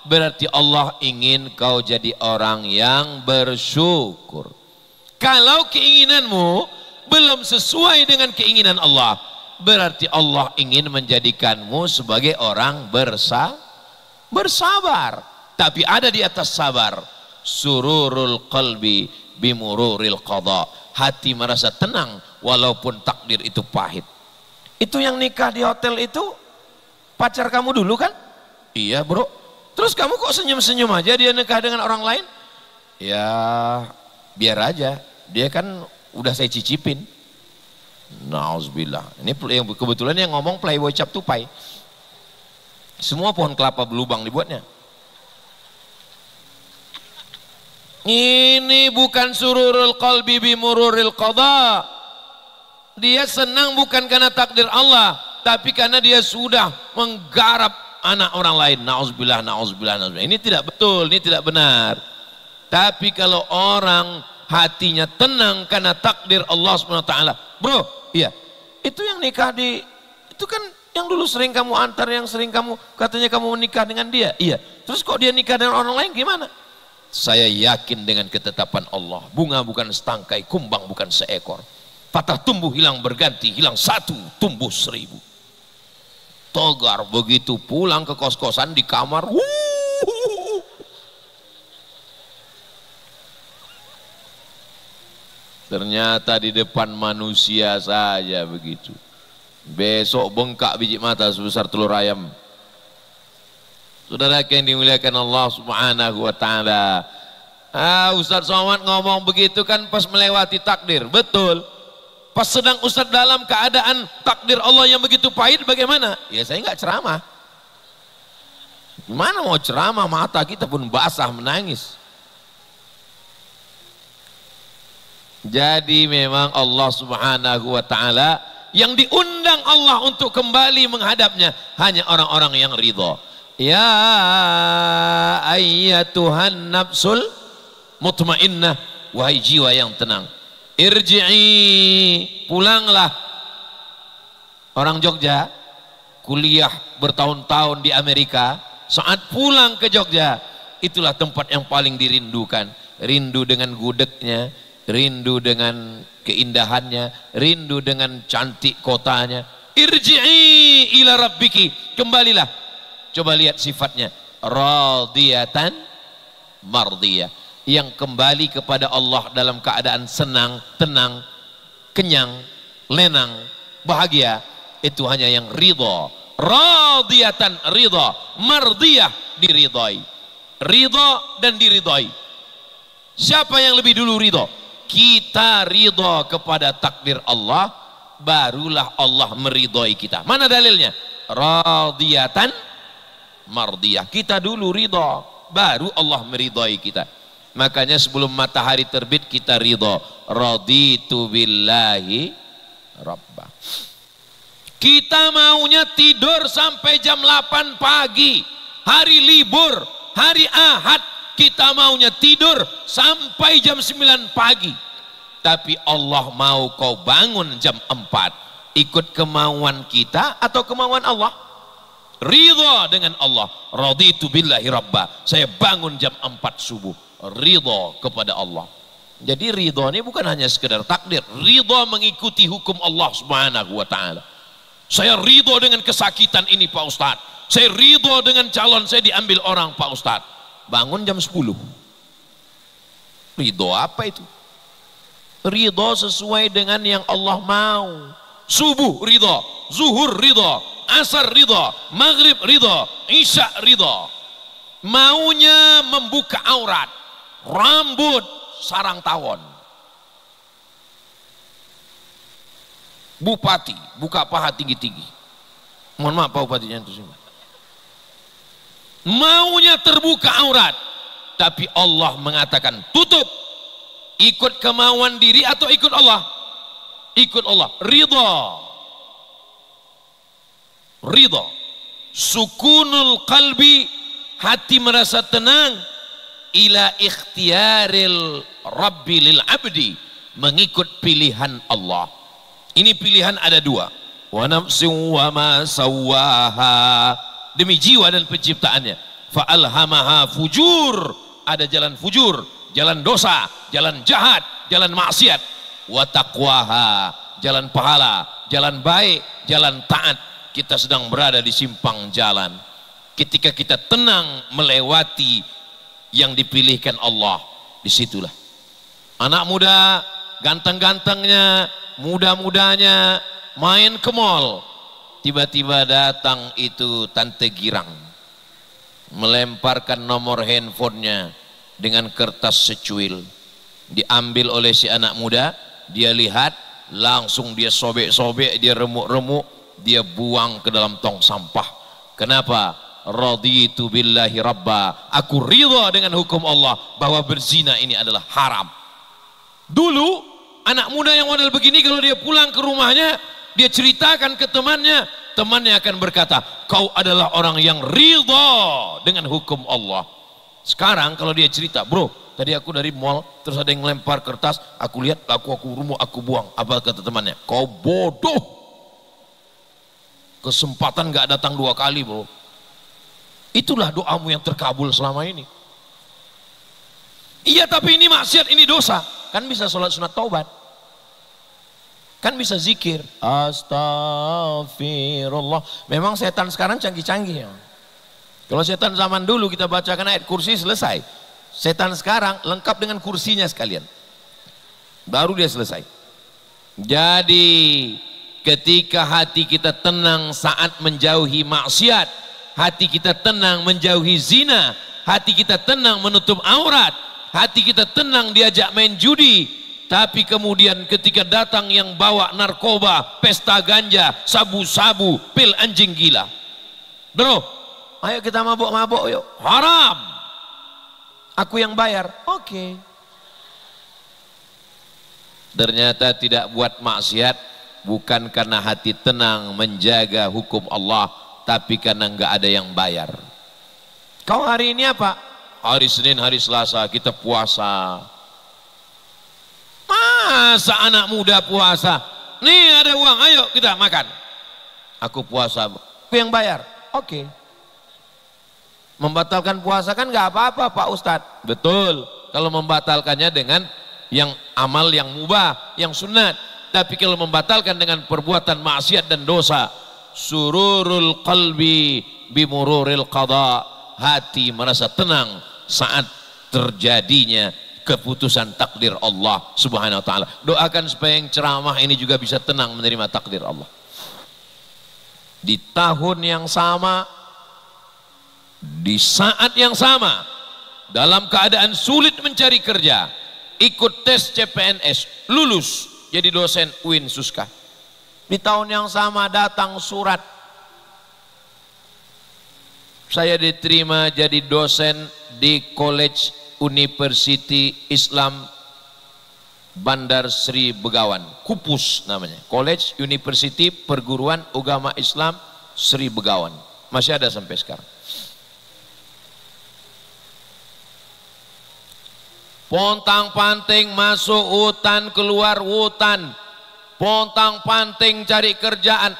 berarti Allah ingin kau jadi orang yang bersyukur. Kalau keinginanmu belum sesuai dengan keinginan Allah, berarti Allah ingin menjadikanmu sebagai orang bersabar. Tapi ada di atas sabar, sururul qalbi bimururil qada. Hati merasa tenang walaupun takdir itu pahit. Itu yang nikah di hotel itu pacar kamu dulu kan? Iya bro. Terus kamu kok senyum-senyum aja dia nikah dengan orang lain? Ya biar aja, dia kan udah saya cicipin. Nauzubillah. Ini yang kebetulan yang ngomong playboy cap tupai. Semua pohon kelapa berlubang dibuatnya. Ini bukan sururul qalbi bimururil qada. Dia senang bukan karena takdir Allah, tapi karena dia sudah menggarap anak orang lain. Nauzubillah, nauzubillah, nauzubillah. Ini tidak betul, ini tidak benar. Tapi kalau orang hatinya tenang karena takdir Allah SWT, bro, iya, itu yang nikah di, itu kan yang dulu sering kamu antar, yang sering kamu katanya kamu menikah dengan dia, iya. Terus kok dia nikah dengan orang lain gimana? Saya yakin dengan ketetapan Allah, bunga bukan setangkai, kumbang bukan seekor. Patah tumbuh hilang berganti, hilang satu tumbuh 1000. Togar begitu pulang ke kos-kosan di kamar, ternyata di depan manusia saja begitu. Besok bengkak biji mata sebesar telur ayam. Saudara yang dimuliakan Allah Subhanahu wa taala. Ustaz Somad ngomong begitu kan pas melewati takdir. Betul. Pas sedang Ustaz dalam keadaan takdir Allah yang begitu pahit bagaimana? Ya saya nggak ceramah. Gimana mau ceramah, mata kita pun basah menangis. Jadi memang Allah Subhanahu wa taala yang diundang Allah untuk kembali menghadapnya hanya orang-orang yang ridha. Ya ayyatuhan nafsul mutmainnah, wahai jiwa yang tenang, irji'i, pulanglah. Orang Jogja kuliah bertahun-tahun di Amerika, saat pulang ke Jogja itulah tempat yang paling dirindukan. Rindu dengan gudegnya, rindu dengan keindahannya, rindu dengan cantik kotanya. Irji'i ila rabbiki, kembalilah. Coba lihat sifatnya, radiyatan mardiyah, yang kembali kepada Allah dalam keadaan senang, tenang, kenyang, lenang, bahagia. Itu hanya yang ridha. Radiyatan, ridha, mardiyah, diridhai. Ridha dan diridhai. Siapa yang lebih dulu ridha? Kita ridha kepada takdir Allah, barulah Allah meridhai kita. Mana dalilnya? Radiyatan mardiyah. Kita dulu ridha, baru Allah meridhai kita. Makanya sebelum matahari terbit kita ridha, raditu billahi rabba. Kita maunya tidur sampai jam 8 pagi, hari libur, hari Ahad kita maunya tidur sampai jam 9 pagi. Tapi Allah mau kau bangun jam 4, ikut kemauan kita atau kemauan Allah? Ridha dengan Allah, raditu billahi rabba, saya bangun jam 4 subuh, ridha kepada Allah. Jadi ridha ini bukan hanya sekedar takdir, ridha mengikuti hukum Allah Subhanahu wa taala. Saya ridha dengan kesakitan ini Pak Ustadz, saya ridha dengan calon saya diambil orang Pak Ustadz. Bangun jam 10, ridha apa itu? Ridha sesuai dengan yang Allah mau. Subuh ridha, zuhur ridha, asar ridha, maghrib ridha, isya ridha. Maunya membuka aurat, rambut sarang tawon. Bupati buka paha tinggi-tinggi. Mohon maaf Pak Bupatinya itu semua. Maunya terbuka aurat, tapi Allah mengatakan tutup. Ikut kemauan diri atau ikut Allah? Ikut Allah. Ridha. Ridha. Sukunul qalbi, hati merasa tenang. Ila ikhtiyaril rabbi lil abdi, mengikut pilihan Allah. Ini pilihan ada dua. Wa nafsin wa ma sawaha, demi jiwa dan penciptaannya. fa'alhamaha fujur, ada jalan fujur, jalan dosa, jalan jahat, jalan maksiat, wa taqwaha, jalan pahala, jalan baik, jalan taat. Kita sedang berada di simpang jalan. Ketika kita tenang melewati yang dipilihkan Allah, disitulah anak muda ganteng-gantengnya, muda-mudanya main ke mall, tiba-tiba datang itu Tante Girang melemparkan nomor handphonenya dengan kertas secuil, diambil oleh si anak muda, dia lihat, langsung dia sobek-sobek, dia remuk-remuk, dia buang ke dalam tong sampah. Kenapa? Raditu billahi rabba, aku ridha dengan hukum Allah bahwa berzina ini adalah haram. Dulu anak muda yang model begini kalau dia pulang ke rumahnya, dia ceritakan ke temannya, temannya akan berkata, kau adalah orang yang ridha dengan hukum Allah. Sekarang kalau dia cerita, bro, tadi aku dari mall, terus ada yang lempar kertas, aku lihat, aku rumah, aku buang. Apa kata temannya? Kau bodoh. Kesempatan gak datang 2 kali, bro. Itulah doamu yang terkabul selama ini. Iya, tapi ini maksiat, ini dosa. Kan bisa sholat sunat taubat, kan bisa zikir astagfirullah. Memang setan sekarang canggih-canggih ya. Kalau setan zaman dulu kita bacakan ayat kursi selesai, setan sekarang lengkap dengan kursinya sekalian, baru dia selesai. Jadi ketika hati kita tenang saat menjauhi maksiat, hati kita tenang menjauhi zina, hati kita tenang menutup aurat, hati kita tenang diajak main judi, tapi kemudian ketika datang yang bawa narkoba, pesta ganja, sabu-sabu, pil anjing gila, bro, ayo kita mabuk-mabuk yuk, haram, aku yang bayar, oke. Ternyata tidak buat maksiat bukan karena hati tenang menjaga hukum Allah, tapi karena nggak ada yang bayar. Kau hari ini apa? Hari Senin, hari Selasa kita puasa. Masa anak muda puasa? Nih ada uang, ayo kita makan. Aku puasa, aku yang bayar. Oke. Membatalkan puasa kan nggak apa-apa Pak Ustadz. Betul, kalau membatalkannya dengan yang amal yang mubah, yang sunat. Tapi kalau membatalkan dengan perbuatan maksiat dan dosa, sururul qalbi bimururil qada, hati merasa tenang saat terjadinya keputusan takdir Allah subhanahu wa ta'ala. Doakan supaya yang ceramah ini juga bisa tenang menerima takdir Allah. Di tahun yang sama, di saat yang sama, dalam keadaan sulit mencari kerja, ikut tes CPNS, lulus jadi dosen UIN Suska. Di tahun yang sama datang surat, saya diterima jadi dosen di College University Islam Bandar Sri Begawan, KUPUS namanya, College University Perguruan Agama Islam Sri Begawan, masih ada sampai sekarang. Pontang-panting masuk hutan, keluar hutan, pontang-panting cari kerjaan,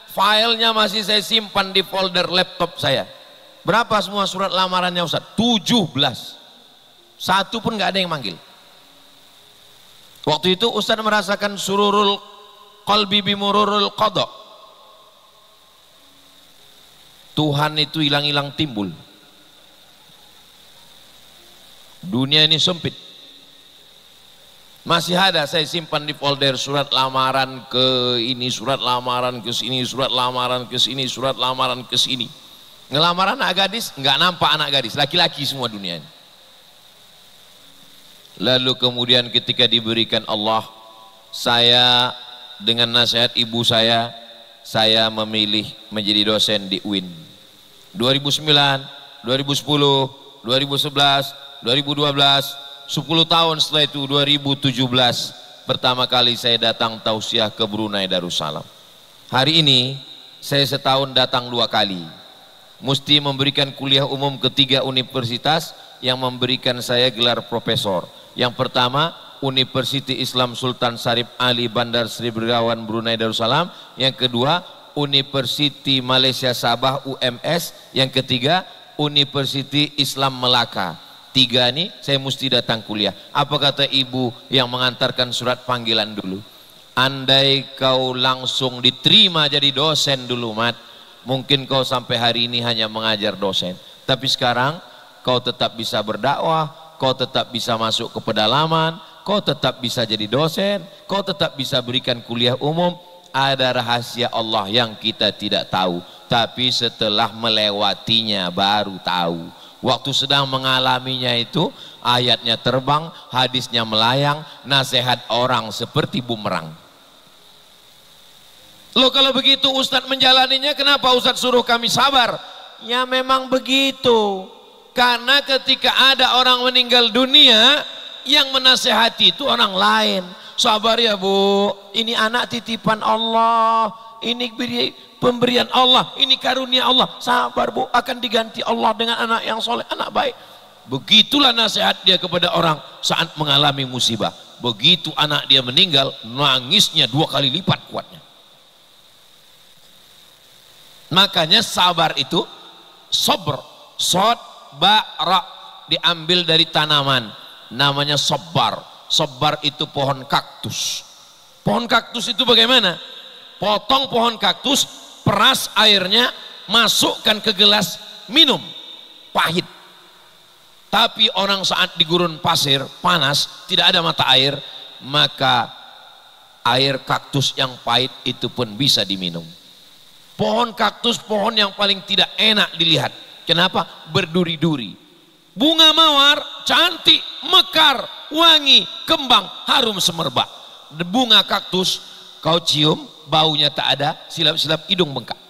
filenya masih saya simpan di folder laptop saya. Berapa semua surat lamarannya Ustaz? 17. Satu pun nggak ada yang manggil. Waktu itu Ustaz merasakan sururul qalbi bimururul qada. Tuhan itu hilang-hilang timbul. Dunia ini sempit. Masih ada saya simpan di folder surat lamaran ke ini, surat lamaran ke sini, surat lamaran ke sini, surat lamaran ke sini. Ngelamar anak gadis, nggak nampak anak gadis, laki-laki semua dunia ini. Lalu kemudian ketika diberikan Allah, saya dengan nasihat ibu saya memilih menjadi dosen di UIN. 2009, 2010, 2011, 2012, 10 tahun setelah itu 2017 pertama kali saya datang tausiah ke Brunei Darussalam. Hari ini saya setahun datang 2 kali. Mesti memberikan kuliah umum ke 3 universitas yang memberikan saya gelar profesor. Yang pertama University Islam Sultan Syarif Ali Bandar Sri Begawan Brunei Darussalam. Yang kedua University Malaysia Sabah UMS. Yang ketiga University Islam Melaka. 3 nih saya mesti datang kuliah. Apa kata ibu yang mengantarkan surat panggilan dulu? Andai kau langsung diterima jadi dosen dulu, Mat, mungkin kau sampai hari ini hanya mengajar dosen. Tapi sekarang kau tetap bisa berdakwah, kau tetap bisa masuk ke pedalaman, kau tetap bisa jadi dosen, kau tetap bisa berikan kuliah umum. Ada rahasia Allah yang kita tidak tahu, tapi setelah melewatinya baru tahu. Waktu sedang mengalaminya itu ayatnya terbang, hadisnya melayang, nasihat orang seperti bumerang. Loh kalau begitu Ustadz menjalaninya, kenapa Ustadz suruh kami sabar? Ya memang begitu. Karena ketika ada orang meninggal dunia, yang menasehati itu orang lain. Sabar ya Bu, ini anak titipan Allah, ini pemberian Allah, ini karunia Allah. Sabar Bu, akan diganti Allah dengan anak yang soleh, anak baik. Begitulah nasihat dia kepada orang saat mengalami musibah. Begitu anak dia meninggal, nangisnya 2 kali lipat kuatnya. Makanya sabar itu sabr, sod, ba, ra, diambil dari tanaman, namanya sabar. Sabar itu pohon kaktus. Pohon kaktus itu bagaimana? Potong pohon kaktus, peras airnya, masukkan ke gelas, minum, pahit. Tapi orang saat di gurun pasir panas, tidak ada mata air, maka air kaktus yang pahit itu pun bisa diminum. Pohon kaktus pohon yang paling tidak enak dilihat. Kenapa? Berduri-duri. Bunga mawar cantik, mekar, wangi, kembang, harum semerbak. Bunga kaktus kau cium, baunya tak ada, silap-silap hidung bengkak.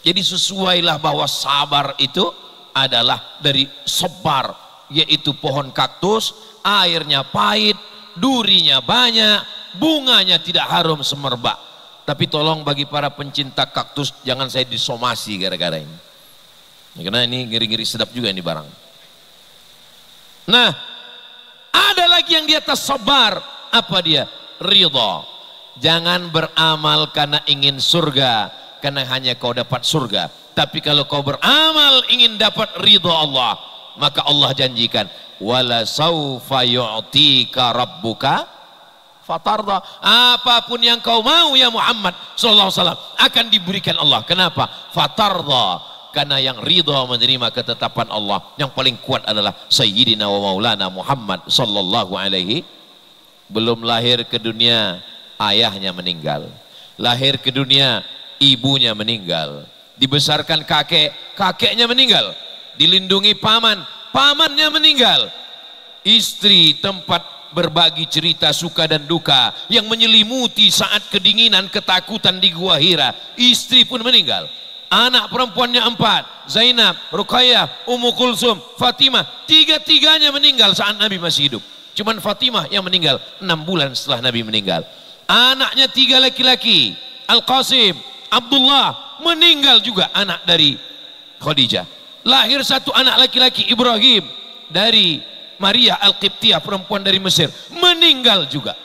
Jadi sesuailah bahwa sabar itu adalah dari sabar, yaitu pohon kaktus, airnya pahit, durinya banyak, bunganya tidak harum semerbak. Tapi tolong bagi para pencinta kaktus, jangan saya disomasi gara-gara ini. Karena ini ngiri-ngiri sedap juga ini barang. Nah, ada lagi yang di atas sabar. Apa dia? Ridha. Jangan beramal karena ingin surga, karena hanya kau dapat surga. Tapi kalau kau beramal ingin dapat ridha Allah, maka Allah janjikan, wala saufa yu'tika rabbuka fatarda. Apapun yang kau mau ya Muhammad sallallahu alaihi wasallam akan diberikan Allah. Kenapa? Fatarda. Karena yang ridha menerima ketetapan Allah yang paling kuat adalah Sayyidina wa Maulana Muhammad sallallahu alaihi. Belum lahir ke dunia ayahnya meninggal, lahir ke dunia ibunya meninggal, dibesarkan kakeknya meninggal, dilindungi pamannya meninggal, istri tempat berbagi cerita suka dan duka yang menyelimuti saat kedinginan ketakutan di Gua Hira, istri pun meninggal. Anak perempuannya 4, Zainab, Ruqayyah, Ummu Kulsum, Fatimah, 3-tiganya meninggal saat Nabi masih hidup. Cuman Fatimah yang meninggal 6 bulan setelah Nabi meninggal. Anaknya 3 laki-laki, Al-Qasim, Abdullah, meninggal juga anak dari Khadijah. Lahir 1 anak laki-laki, Ibrahim, dari Maria Al-Qibtiyah, perempuan dari Mesir, meninggal juga.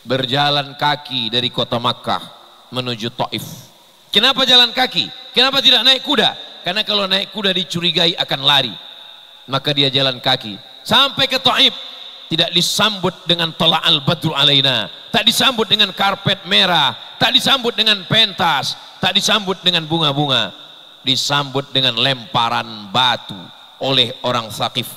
Berjalan kaki dari kota Makkah menuju Taif. Kenapa jalan kaki? Kenapa tidak naik kuda? Karena kalau naik kuda dicurigai akan lari. Maka dia jalan kaki sampai ke Taif. Tidak disambut dengan tala'al badru alaina, tak disambut dengan karpet merah, tak disambut dengan pentas, tak disambut dengan bunga-bunga, disambut dengan lemparan batu oleh orang Thaqif.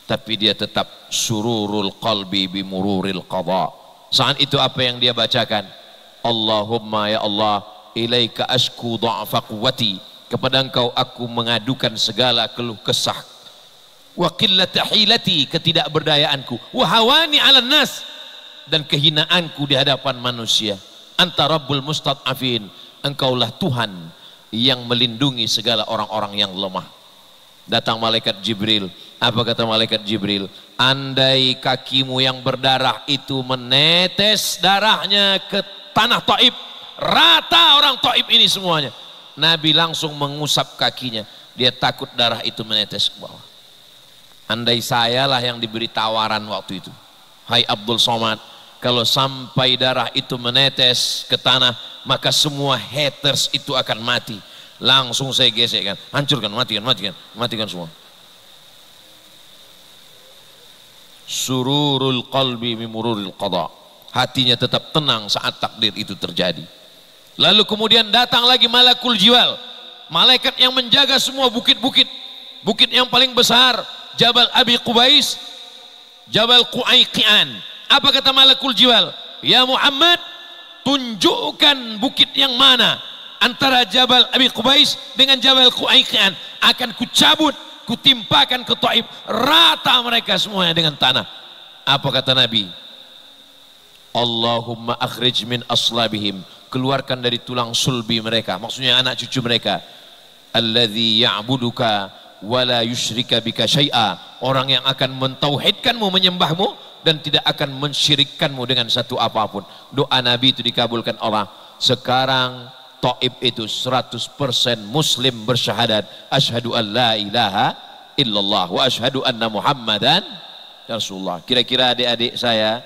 Tapi dia tetap sururul qalbi bimururil qadha. Saat itu apa yang dia bacakan? Allahumma ya Allah, ilaika ashku dha'fa quwwati, kepada engkau aku mengadukan segala keluh kesah, wa qillata hilati, ketidakberdayaanku, wa hawani 'alan nas, dan kehinaanku di hadapan manusia. Anta rabbul mustad'afin, engkaulah Tuhan yang melindungi segala orang-orang yang lemah. Datang malaikat Jibril. Apa kata malaikat Jibril? Andai kakimu yang berdarah itu menetes darahnya ke tanah Taif, rata orang Taif ini semuanya. Nabi langsung mengusap kakinya, dia takut darah itu menetes ke bawah. Andai sayalah yang diberi tawaran waktu itu, hai Abdul Somad, kalau sampai darah itu menetes ke tanah, maka semua haters itu akan mati. Langsung saya gesekkan, hancurkan, matikan semua. Sururul qalbi mimururil qada, hatinya tetap tenang saat takdir itu terjadi. Lalu kemudian datang lagi malakul jiwal, malaikat yang menjaga semua bukit-bukit. Bukit yang paling besar Jabal Abi Qubais, Jabal Qu'aiqian. Apa kata malakul jiwal? Ya Muhammad, tunjukkan bukit yang mana antara Jabal Abi Qubais dengan Jabal Qu'aiqian. Akan kucabut, kutimpakan ke Taif, rata mereka semuanya dengan tanah. Apa kata Nabi? Allahumma akhrij min aslabihim, keluarkan dari tulang sulbi mereka, maksudnya anak cucu mereka, alladzi ya'buduka wala yusyrika bika syai'a, orang yang akan mentauhidkanmu, menyembahmu dan tidak akan mensyirikkanmu dengan satu apapun. Doa Nabi itu dikabulkan Allah. Sekarang Taif itu 100% muslim bersyahadat asyhadu an la ilaha illallah wa asyhadu anna muhammadan rasulullah. Kira-kira adik-adik saya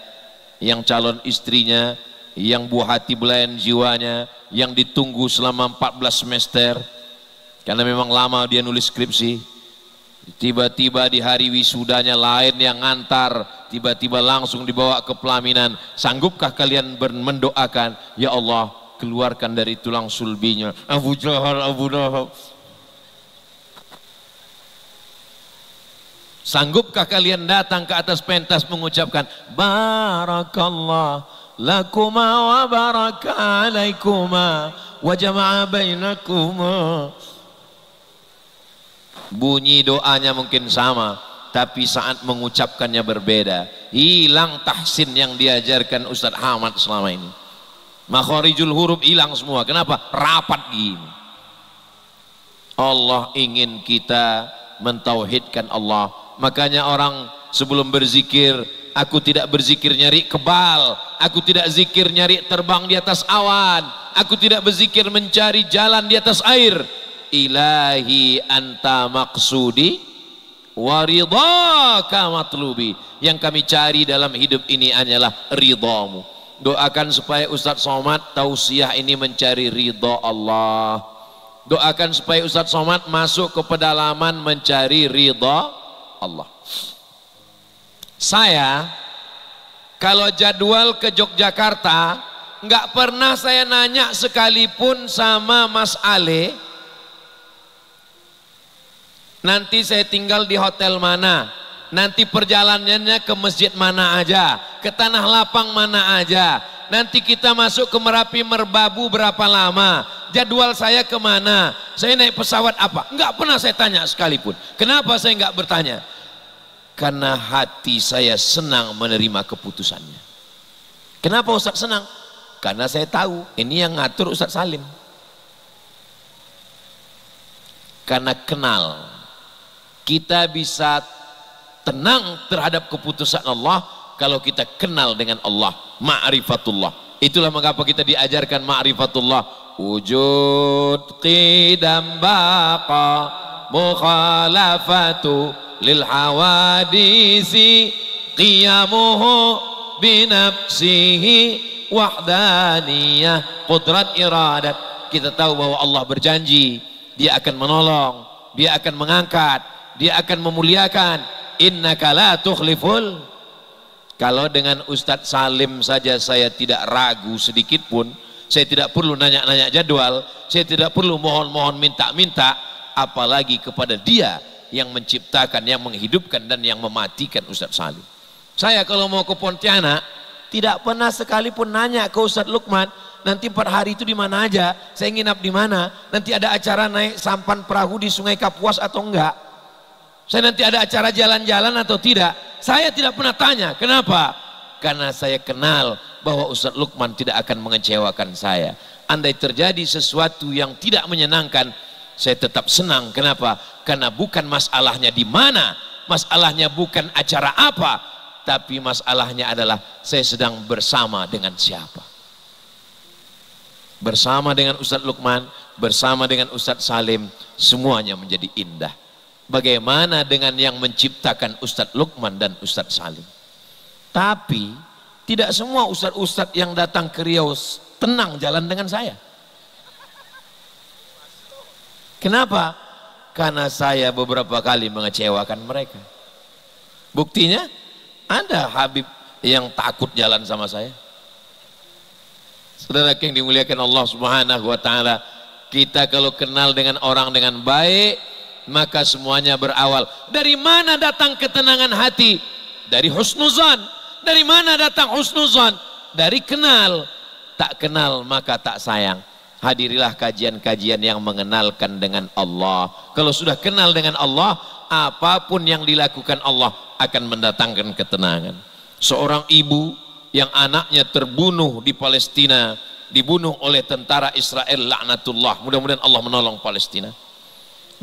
yang calon istrinya, yang buah hati belayan jiwanya, yang ditunggu selama 14 semester karena memang lama dia nulis skripsi, tiba-tiba di hari wisudanya lain yang ngantar, tiba-tiba langsung dibawa ke pelaminan. Sanggupkah kalian mendoakan, ya Allah keluarkan dari tulang sulbinya Abu Jahal, Abu Lahab? Sanggupkah kalian datang ke atas pentas mengucapkan barakallah lakuma wa baraka alaikuma wa jama'a bainakuma? Bunyi doanya mungkin sama, tapi saat mengucapkannya berbeda. Hilang tahsin yang diajarkan Ustadz Hamad selama ini. Makharijul huruf hilang semua. Kenapa? Rapat gini. Allah ingin kita mentauhidkan Allah. Makanya orang sebelum berzikir, aku tidak berzikir nyari kebal, aku tidak zikir nyari terbang di atas awan, aku tidak berzikir mencari jalan di atas air. Ilahi anta maksudi waridhaka matlubi, yang kami cari dalam hidup ini hanyalah ridhamu. Doakan supaya Ustadz Somad tausiah ini mencari ridha Allah. Doakan supaya Ustadz Somad masuk ke pedalaman mencari ridha Allah. Saya kalau jadwal ke Yogyakarta nggak pernah saya nanya sekalipun sama Mas Ale, nanti saya tinggal di hotel mana, nanti perjalanannya ke masjid mana aja, ke Tanah Lapang mana aja, nanti kita masuk ke Merapi Merbabu berapa lama, jadwal saya kemana, saya naik pesawat apa, nggak pernah saya tanya sekalipun. Kenapa saya nggak bertanya? Karena hati saya senang menerima keputusannya. Kenapa Ustaz senang? Karena saya tahu ini yang ngatur Ustaz Salim. Karena kenal, kita bisa tenang terhadap keputusan Allah kalau kita kenal dengan Allah, ma'rifatullah. Itulah mengapa kita diajarkan ma'rifatullah. Wujud qidam baqa mukhalafatu lil hawadisi qiyamuhu binafsihi wahdaniyah qudrat iradat. Kita tahu bahwa Allah berjanji dia akan menolong, dia akan mengangkat, dia akan memuliakan. Innaka la tukhliful. Kalau dengan Ustadz Salim saja saya tidak ragu sedikit pun, saya tidak perlu nanya-nanya jadwal, saya tidak perlu mohon-mohon minta-minta, apalagi kepada dia yang menciptakan, yang menghidupkan dan yang mematikan Ustadz Salim. Saya kalau mau ke Pontianak tidak pernah sekalipun nanya ke Ustadz Lukman, nanti 4 hari itu di mana aja, saya nginap di mana, nanti ada acara naik sampan perahu di Sungai Kapuas atau enggak, saya nanti ada acara jalan-jalan atau tidak. Saya tidak pernah tanya. Kenapa? Karena saya kenal bahwa Ustadz Lukman tidak akan mengecewakan saya. Andai terjadi sesuatu yang tidak menyenangkan, saya tetap senang. Kenapa? Karena bukan masalahnya di mana, masalahnya bukan acara apa, tapi masalahnya adalah saya sedang bersama dengan siapa. Bersama dengan Ustadz Lukman, bersama dengan Ustadz Salim, semuanya menjadi indah. Bagaimana dengan yang menciptakan Ustadz Lukman dan Ustadz Salim? Tapi tidak semua ustadz-ustadz yang datang ke Riau tenang jalan dengan saya. Kenapa? Karena saya beberapa kali mengecewakan mereka. Buktinya ada Habib yang takut jalan sama saya. Saudara yang dimuliakan Allah Subhanahu wa taala, kita kalau kenal dengan orang dengan baik, maka semuanya berawal. Dari mana datang ketenangan hati? Dari husnuzan. Dari mana datang husnuzan? Dari kenal. Tak kenal maka tak sayang. Hadirilah kajian-kajian yang mengenalkan dengan Allah. Kalau sudah kenal dengan Allah, apapun yang dilakukan Allah akan mendatangkan ketenangan. Seorang ibu yang anaknya terbunuh di Palestina, dibunuh oleh tentara Israel, laknatullah, mudah-mudahan Allah menolong Palestina.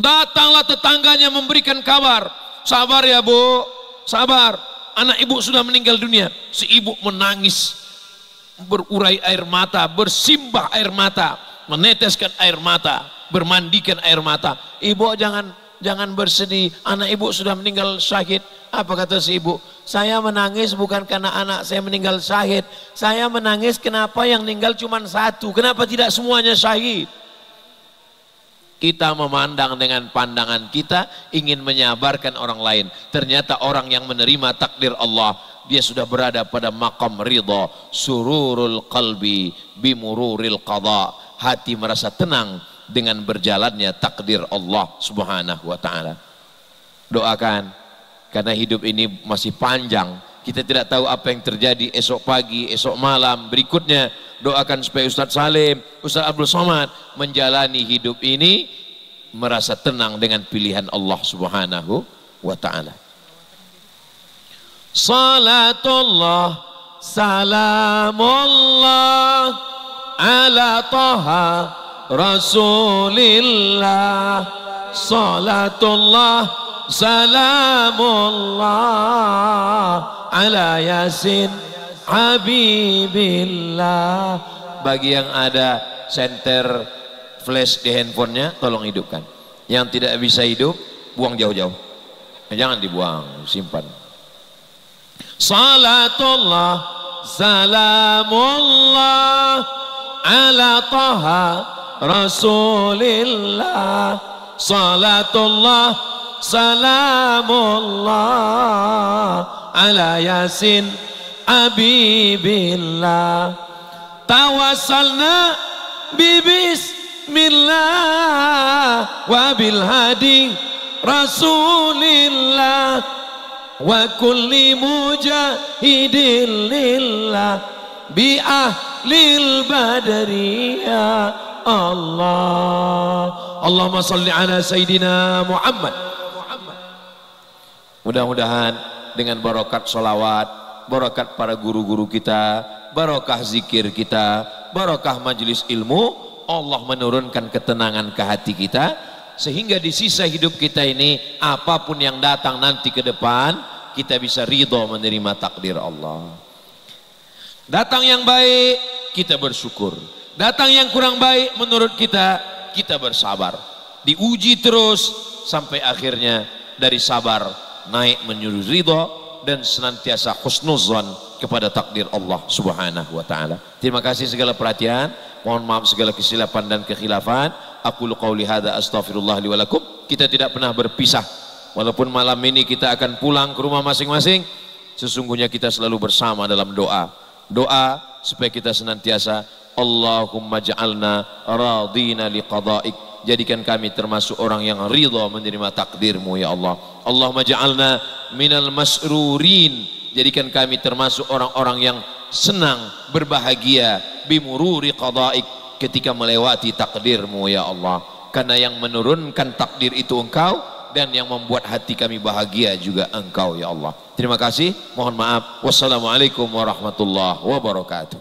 Datanglah tetangganya memberikan kabar, sabar ya bu, sabar, anak ibu sudah meninggal dunia. Si ibu menangis, berurai air mata, bersimbah air mata, meneteskan air mata, bermandikan air mata. Ibu jangan bersedih, anak ibu sudah meninggal syahid. Apa kata si ibu? Saya menangis bukan karena anak saya meninggal syahid, saya menangis kenapa yang meninggal cuma satu, kenapa tidak semuanya syahid. Kita memandang dengan pandangan kita, ingin menyabarkan orang lain. Ternyata orang yang menerima takdir Allah, dia sudah berada pada maqam ridha, sururul qalbi bimururil qada. Hati merasa tenang dengan berjalannya takdir Allah Subhanahu wa taala. Doakan, karena hidup ini masih panjang, kita tidak tahu apa yang terjadi esok pagi, esok malam berikutnya. Doakan supaya Ustadz Salim, Ustadz Abdul Somad menjalani hidup ini merasa tenang dengan pilihan Allah Subhanahu wa ta'ala. Salatullah salamullah ala taha rasulillah. Salatullah salamullah ala yasin habibillah. Bagi yang ada senter flash di handphonenya, tolong hidupkan. Yang tidak bisa hidup, buang jauh-jauh. Jangan dibuang, simpan. Salatullah salamullah ala taha rasulillah. Salatullah salamullah ala yasin habibillah. Tawassalna bismillah wa bil hadi rasulillah wa kulli mujahidin lillah bi ahlil badri ya Allah. Allahumma salli ala Sayyidina Muhammad. Mudah-mudahan dengan barokat sholawat, barokat para guru-guru kita, barokah zikir kita, barokah majelis ilmu, Allah menurunkan ketenangan ke hati kita, sehingga di sisa hidup kita ini apapun yang datang nanti ke depan, kita bisa ridho menerima takdir Allah. Datang yang baik, kita bersyukur. Datang yang kurang baik menurut kita, kita bersabar. Diuji terus sampai akhirnya dari sabar naik menuju ridho dan senantiasa husnuzan kepada takdir Allah Subhanahu wa taala. Terima kasih segala perhatian. Mohon maaf segala kesilapan dan kekhilafan. Aqulu qauli hadza astaghfirullah li wa lakum. Kita tidak pernah berpisah. Walaupun malam ini kita akan pulang ke rumah masing-masing, sesungguhnya kita selalu bersama dalam doa. Doa supaya kita senantiasa Allahumma ja'alna radina liqada'ik. Jadikan kami termasuk orang yang ridha menerima takdirmu ya Allah. Allahumma ja'alna minal masrurin. Jadikan kami termasuk orang-orang yang senang, berbahagia bimururi qada'ik, ketika melewati takdirmu ya Allah. Karena yang menurunkan takdir itu Engkau, dan yang membuat hati kami bahagia juga Engkau ya Allah. Terima kasih, mohon maaf. Wassalamualaikum warahmatullahi wabarakatuh.